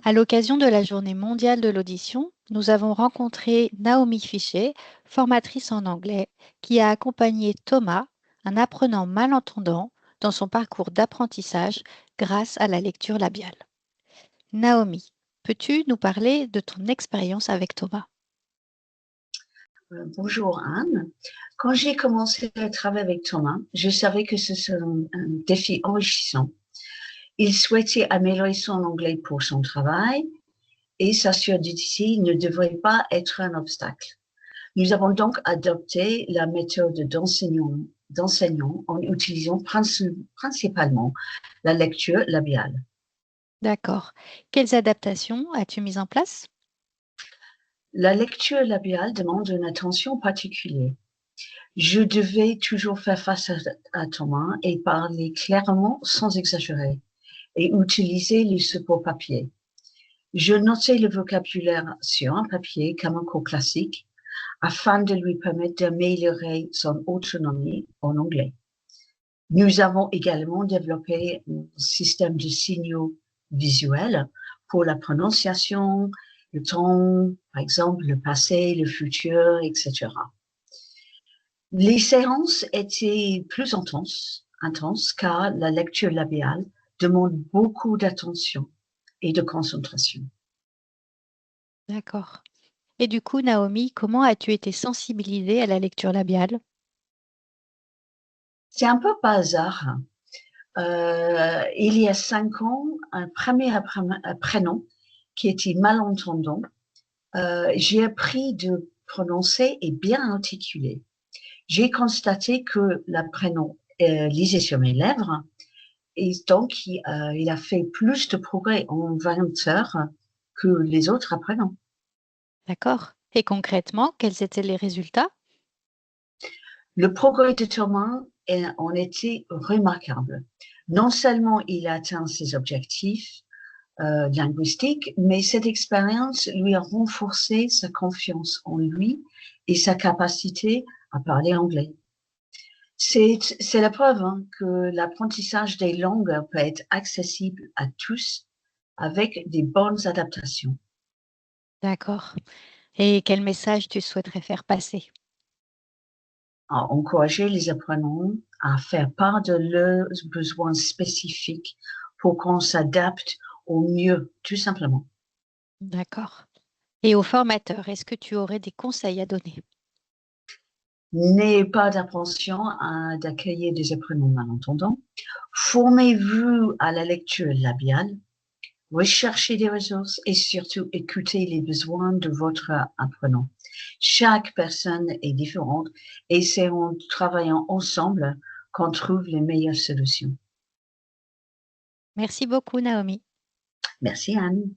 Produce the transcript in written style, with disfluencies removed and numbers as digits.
À l'occasion de la Journée mondiale de l'audition, nous avons rencontré Naomi Fichet, formatrice en anglais, qui a accompagné Thomas, un apprenant malentendant, dans son parcours d'apprentissage grâce à la lecture labiale. Naomi, peux-tu nous parler de ton expérience avec Thomas? Bonjour Anne. Quand j'ai commencé à travailler avec Thomas, je savais que ce serait un défi enrichissant. Il souhaitait améliorer son anglais pour son travail et sa surdité ne devrait pas être un obstacle. Nous avons donc adopté la méthode d'enseignant en utilisant principalement la lecture labiale. D'accord. Quelles adaptations as-tu mises en place? La lecture labiale demande une attention particulière. Je devais toujours faire face à Thomas et parler clairement sans exagérer et utiliser le support papier. Je notais le vocabulaire sur un papier comme un cours classique afin de lui permettre d'améliorer son autonomie en anglais. Nous avons également développé un système de signaux visuels pour la prononciation, le ton, par exemple le passé, le futur, etc. Les séances étaient plus intenses car la lecture labiale demande beaucoup d'attention et de concentration. D'accord. Et du coup, Naomi, comment as-tu été sensibilisée à la lecture labiale? C'est un peu par hasard. Il y a 5 ans, un premier prénom qui était malentendant, j'ai appris de prononcer et bien articuler. J'ai constaté que l'apprenant lisait sur mes lèvres et donc il a fait plus de progrès en 20 heures que les autres apprenants. D'accord. Et concrètement, quels étaient les résultats? Le progrès de Thomas en était remarquable. Non seulement il a atteint ses objectifs linguistiques, mais cette expérience lui a renforcé sa confiance en lui et sa capacité à parler anglais. C'est la preuve que l'apprentissage des langues peut être accessible à tous avec des bonnes adaptations. D'accord. Et quel message tu souhaiterais faire passer? À encourager les apprenants à faire part de leurs besoins spécifiques pour qu'on s'adapte au mieux, tout simplement. D'accord. Et aux formateurs, est-ce que tu aurais des conseils à donner? N'ayez pas d'appréhension d'accueillir des apprenants malentendants. Formez-vous à la lecture labiale. Recherchez des ressources et surtout écoutez les besoins de votre apprenant. Chaque personne est différente et c'est en travaillant ensemble qu'on trouve les meilleures solutions. Merci beaucoup, Naomi. Merci Anne.